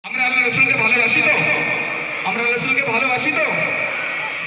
আমরা আল্লাহ রাসূলকে ভালোবাসি তো? আমরা রাসূলকে ভালোবাসি তো?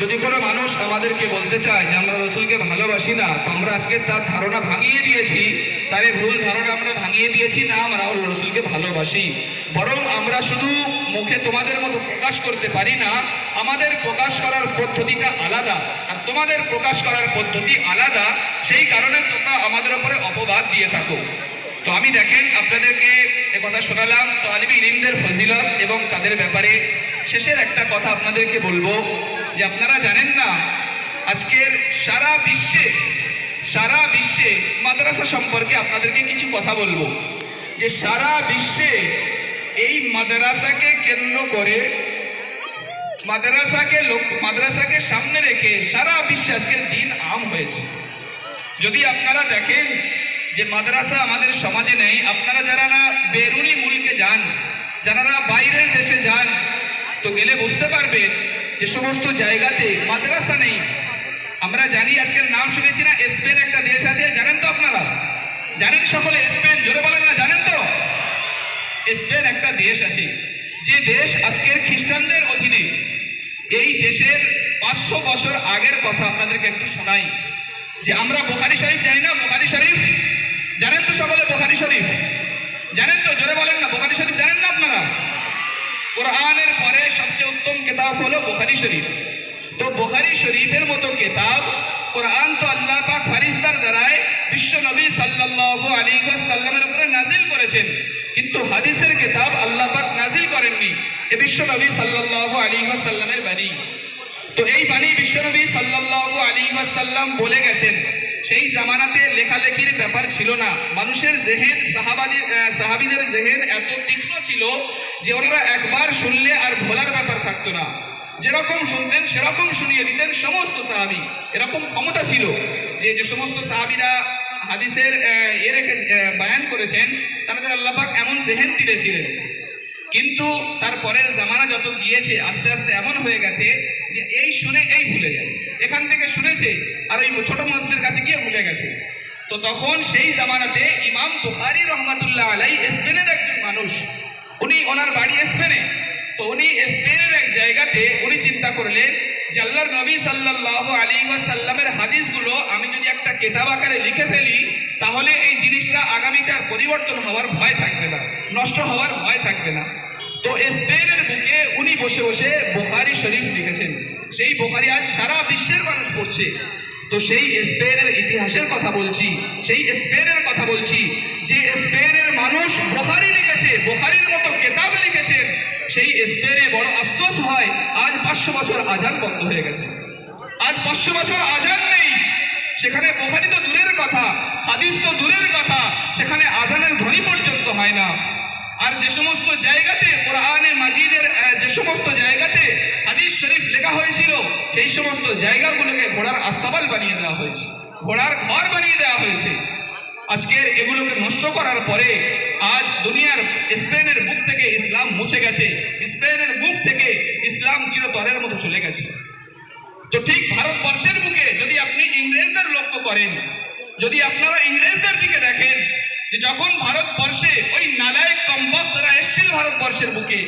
যদি কোনো মানুষ আমাদেরকে বলতে চায় যে আমরা রাসূলকে ভালোবাসি না, তো আমরা আজকে তার ধারণা ভাঙিয়ে দিয়েছি, তার এই ভুল ধারণা আমরা ভাঙিয়ে দিয়েছি না আমরা রাসূলকে ভালোবাসি। বরং আমরা শুধু মুখে তোমাদের মতো প্রকাশ করতে পারি না, আমাদের প্রকাশ করার পদ্ধতিটা আলাদা আর তোমাদের প্রকাশ করার পদ্ধতি আলাদা, সেই কারণে তোমরা আমাদের উপরে অপবাদ দিয়ে থাকো। তো আমি দেখেন আপনাদেরকে কথা শোনালাম তালিবে ইলমদের ফজিলত এবং তাদের ব্যাপারে। শেষের একটা কথা আপনাদেরকে বলবো যে আপনারা জানেন না আজকের সারা বিশ্বে মাদ্রাসা সম্পর্কে আপনাদেরকে কিছু কথা বলবো যে সারা বিশ্বে এই মাদ্রাসাকে কেন্দ্র করে মাদ্রাসাকে সামনে রেখে সারা বিশ্বে আজকের দিন আম হয়েছে। যদি আপনারা দেখেন যে মাদ্রাসা আমাদের সমাজে নেই, আপনারা যারা না বেরুনি মুলকে যান, যারা না বাইরের দেশে যান, তো গেলে বুঝতে পারবেন যে সমস্ত জায়গাতে মাদ্রাসা নেই। আমরা জানি আজকের নাম শুনেছি না, স্পেন একটা দেশ আছে, জানেন তো আপনারা? জানেন সকলে? স্পেন জোরে বলেন না, জানেন তো? স্পেন একটা দেশ আছে, যে দেশ আজকের খ্রিস্টানদের অধীনে। এই দেশের 500 বছর আগের কথা আপনাদেরকে একটু শোনাই যে আমরা বুখারী শরীফ জানি না? বুখারী শরীফ জানেন তো সকলে? বুখারী শরীফ জানেন তো? জোরে বলেন না। বুখারী শরীফ জানেন না আপনারা? কোরআনের পরে সবচেয়ে উত্তম কিতাব হলো বুখারী শরীফ। তো বুখারী শরীফের মতো কিতাব, কোরআন তো আল্লাহ পাক ফেরেশতার দ্বারায় বিশ্ব নবী সাল্লাল্লাহু আলাইহি ওয়াসাল্লামের উপরে নাজিল করেছেন, কিন্তু হাদিসের কিতাব আল্লাহ পাক নাজিল করেননি। এ বিশ্ব নবী সাল্লাল্লাহু আলাইহি ওয়াসাল্লামের বাণী। তো এই বাণী বিশ্ব নবী সাল্লাল্লাহু আলাইহি ওয়াসাল্লাম বলে গেছেন। সেই জামানাতে লেখালেখির ব্যাপার ছিল না, মানুষের জেহেন সাহাবীদের জেহেন এত তীক্ষ্ণ ছিল যে ওনারা একবার শুনলে আর ভোলার ব্যাপার থাকতো না। যেরকম শুনতেন সেরকম শুনিয়ে দিতেন সমস্ত সাহাবী। এরকম ক্ষমতা ছিল যে সমস্ত সাহাবীরা হাদিসের বয়ান করেছেন, তাদের আল্লাহ পাক এমন জেহেন দিয়েছিলেন। কিন্তু তারপরের জামানা যত গিয়েছে আস্তে আস্তে এমন হয়ে গেছে যে এই শুনে এই ভুলে যায়, এখান থেকে শুনেছে আর ওই ছোট মসজিদের কাছে গিয়ে ভুলে গেছে। তো তখন সেই জামানাতে ইমাম বুখারী রহমাতুল্লাহ আলাইহি স্পেনের একজন মানুষ, উনি ওনার বাড়ি স্পেনে। তো উনি স্পেনের এক জায়গাতে উনি চিন্তা করলেন যে আল্লাহর নবী সাল্লাল্লাহু আলাইহি ওয়াসাল্লামের হাদিসগুলো আমি যদি একটা কিতাব আকারে লিখে ফেলি, তাহলে এই জিনিসটা আগামীতে আর পরিবর্তন হওয়ার ভয় থাকবে না, নষ্ট হওয়ার ভয় থাকবে না। তো স্পেনের বুকে উনি বসে বসে বুখারী শরীফ লিখেছেন। সেই বুখারী আজ সারা বিশ্বের মানুষ পড়ছে। তো সেই স্পেনের ইতিহাসের কথা বলছি, সেই স্পেনের কথা বলছি যে স্পেনের মানুষ বুখারী লিখেছে, বুখারীর মতো কিতাব লিখেছেন। সেই স্পেনে বড় আফসোস হয় আজ 500 বছর আজান বন্ধ হয়ে গেছে। আজ 500 বছর আজান নেই। সেখানে বুখারী তো দূরের কথা, হাদিস তো দূরের কথা, সেখানে আজানের ধ্বনি পর্যন্ত হয় না। আর যে সমস্ত জায়গাতে কোরআনে মাজিদের যে সমস্ত জায়গাতে হাদিস শরীফ লেখা হয়েছিল, সেই সমস্ত জায়গাগুলোকে ঘোড়ার আস্তাবল বানিয়ে দেওয়া হয়েছে, ঘোড়ার ঘর বানিয়ে দেওয়া হয়েছে। আজকের এগুলোকে নষ্ট করার পরে আজ দুনিয়ার স্পেনের বুক থেকে ইসলাম মুছে গেছে, স্পেনের বুক থেকে ইসলাম চিরতরের মতো চলে গেছে। তো ঠিক ভারতবর্ষের বুকে যদি আপনি ইংরেজদের লক্ষ্য করেন, যদি আপনারা ইংরেজদের দিকে দেখেন যে যখন ভারতবর্ষে ওই নালায়েক কমবক্তরা এসেছিল ভারতবর্ষের বুকে,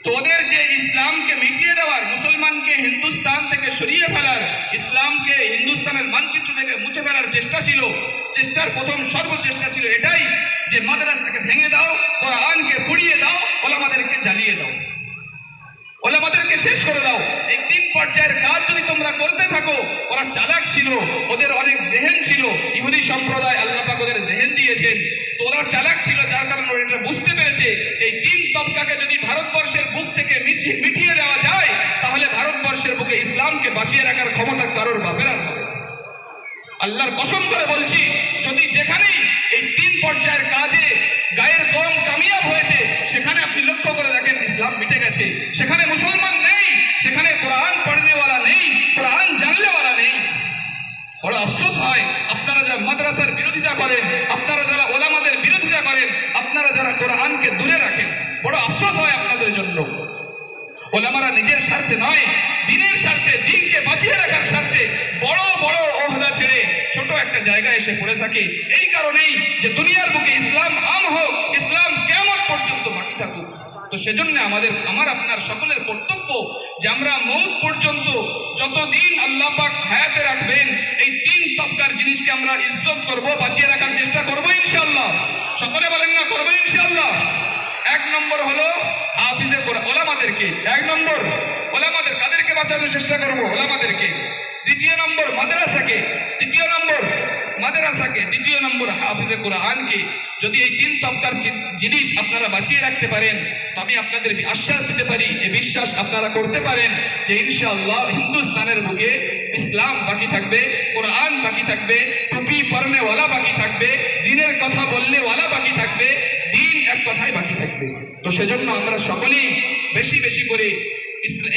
তো ওদের যে ইসলামকে মিটিয়ে দেওয়ার, মুসলমানকে হিন্দুস্তান থেকে সরিয়ে ফেলার, ইসলামকে হিন্দুস্তানের মানচিত্র থেকে মুছে ফেলার চেষ্টা ছিল। চেষ্টার প্রথম সর্বচেষ্টা ছিল এটাই যে মাদ্রাসাকে ভেঙে দাও, কোরআনকে পুড়িয়ে দাও, ওলামাদেরকে জ্বালিয়ে দাও, ওলামাদেরকে শেষ করে দাও। এই 3 পর্যায়ের কাজ যদি তোমরা করতে থাকো, ওরা চালাক ছিল, ওদের অনেক জেহেন ছিল, ইহুদি সম্প্রদায় আল্লাহ পাক ওদের জেহেন দিয়েছেন। তো ওরা চালাক ছিল, যার কারণে ওরা এটা বুঝতে পেরেছে এই 3 তবকাকে যদি ভারতবর্ষের বুক থেকে মিটিয়ে দেওয়া যায়, তাহলে ভারতবর্ষের বুকে ইসলামকে বাঁচিয়ে রাখার ক্ষমতা কারোর বাপের আর হবে। আল্লাহর কসম করে বলছি, যদি যেখানেই এই 3 পর্যায়ের কাজে গায়ের কম কামিয়াব হয়েছে, সেখানে আপনি লক্ষ্য করে দেখেন ইসলাম মিটে গেছে। সেখানে মুসলমান নেই, সেখানে কোরআন পড়নেওয়ালা নেই, কোরআন জানলেওয়ালা নেই। বড় আফসোস হয় আপনারা যারা মাদ্রাসার বিরোধিতা করেন, আপনারা যারা ওলামাদের বিরোধিতা করেন, আপনারা যারা কোরআনকে দূরে রাখেন, বড় আফসোস হয় আপনাদের জন্য। ওলামারা নিজের স্বার্থে নয়, দ্বীনের স্বার্থে, দ্বীনকে বাঁচিয়ে রাখার স্বার্থে বড় বড় ওহদা ছেড়ে ছোট একটা জায়গায় এসে পড়ে থাকে। এই কারণেই যে দুনিয়ার বুকে ইসলাম আম হোক, ইসলাম কিয়ামত পর্যন্ত বাকি থাকুক। তো সেজন্য আমার আপনার সকলের কর্তব্য যে আমরা মৌত পর্যন্ত যতদিন আল্লাহ পাক হায়াতে রাখবেন এই 3 তবকার জিনিসকে আমরা ইজ্জত করব, বাঁচিয়ে রাখার চেষ্টা করব ইনশাআল্লাহ। সকলে বলেন না করব ইনশাআল্লাহ। 1 নম্বর হলো হাফিজে কোরআন ওলামাদেরকে, 1 নম্বর ওলামাদের, কাদেরকে বাঁচানোর চেষ্টা করব? ওলামাদেরকে। 2 নম্বর মাদ্রাসাকে, 3 নম্বর মাদ্রাসাকে, 2 নম্বর হাফিজে কোরআনকে। যদি এই 3 তবকার জিনিস আপনারা বাঁচিয়ে রাখতে পারেন তো আমি আপনাদের আশ্বাস দিতে পারি, এই বিশ্বাস আপনারা করতে পারেন যে ইনশাআল্লাহ হিন্দুস্তানের বুকে ইসলাম বাকি থাকবে, কোরআন বাকি থাকবে, টুপি পরনেওয়ালা বাকি থাকবে, দ্বীনের কথা বলনেওয়ালা বাকি থাকবে, দ্বীন এক কথাই বাকি থাকবে। তো সেজন্য আমরা সকলেই বেশি বেশি করে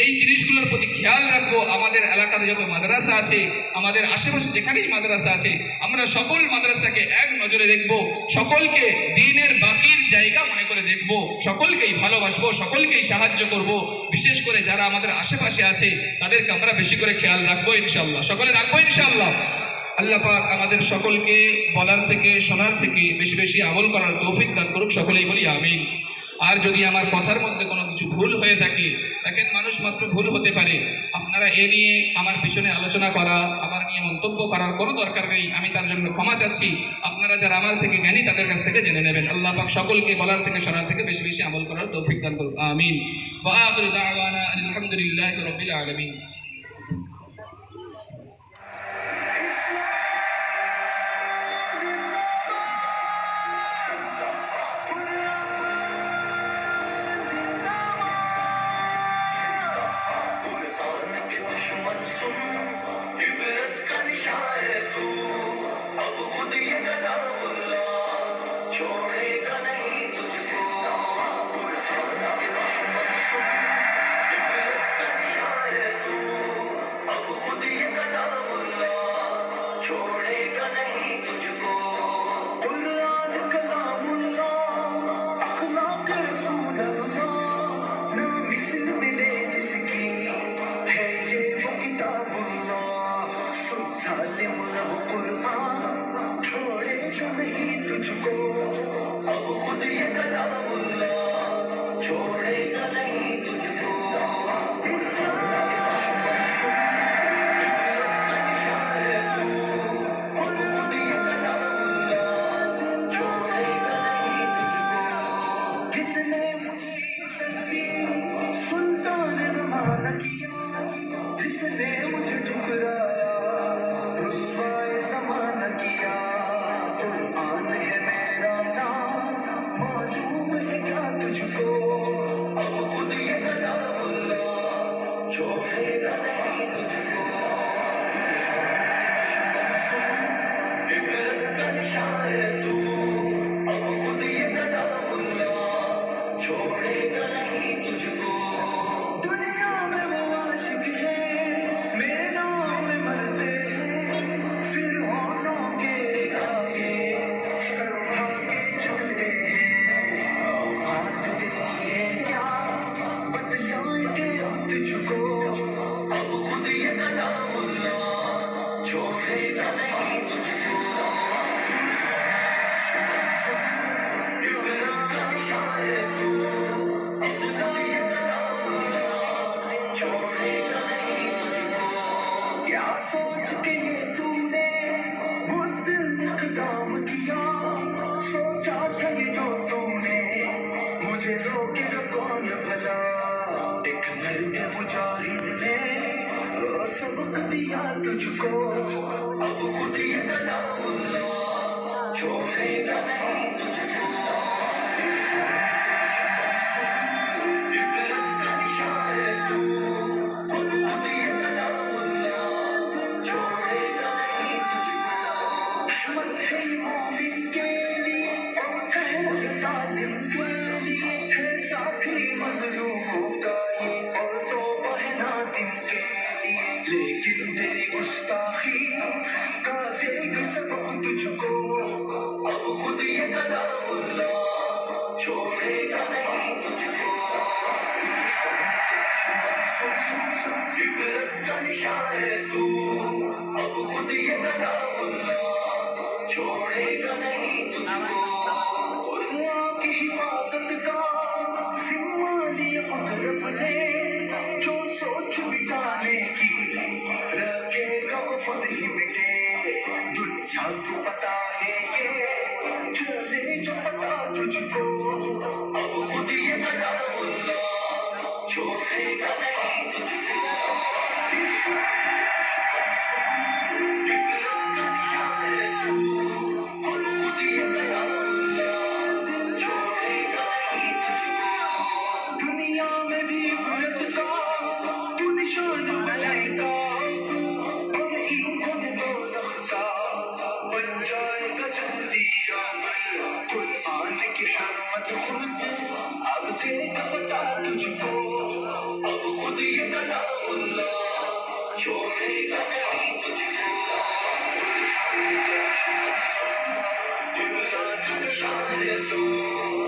এই জিনিসগুলোর প্রতি খেয়াল রাখবো। আমাদের এলাকাতে যত মাদ্রাসা আছে, আমাদের আশেপাশে যেখানেই মাদ্রাসা আছে, আমরা সকল মাদ্রাসাকে এক নজরে দেখব, সকলকে দ্বীনের বাকির জায়গা মনে করে দেখব, সকলকেই ভালোবাসবো, সকলকেই সাহায্য করব। বিশেষ করে যারা আমাদের আশেপাশে আছে তাদেরকে আমরা বেশি করে খেয়াল রাখবো ইনশাআল্লাহ। সকলে রাখবো ইনশাআল্লাহ। আল্লাহ পাক আমাদের সকলকে বলার থেকে শোনার থেকে বেশি বেশি আমল করার তৌফিক দান করুক। সকলেই বলি আমিন। আর যদি আমার কথার মধ্যে কোনো কিছু ভুল হয়ে থাকে, দেখেন মানুষ মাত্র ভুল হতে পারে, আপনারা এ নিয়ে আমার পিছনে আলোচনা করা, আমার নিয়ে মন্তব্য করার কোনো দরকার নেই, আমি তার জন্য ক্ষমা চাচ্ছি। আপনারা যারা আমার থেকে জ্ঞানী তাদের কাছ থেকে জেনে নেবেন। আল্লাহ পাক সকলকে বলার থেকে শোনার থেকে বেশি বেশি আমল করার তৌফিক দান করুন, আমিন। ওয়া আখিরু দাওয়ানা আলহামদুলিল্লাহি রাব্বিল আলামিন। छोड़ेगा नहीं तुझको खुद रब ने जो सोच मिटाने की रखेगा वो खुद ही मिटे दुनिया को पता है ये चले जो पता तुझको अब खुद ये बता जो सेगा नहीं तुझसे दुनिया में भी भरत का तू निशान बनाएगा और ईंधन दोज़ख का बन जाएगा जल्दी जामन कुरान की हरमत खुद अब देगा पता तुझको अब खुद ये कलामुल्लाह जो सेगा नहीं तुझसे दिल का शान है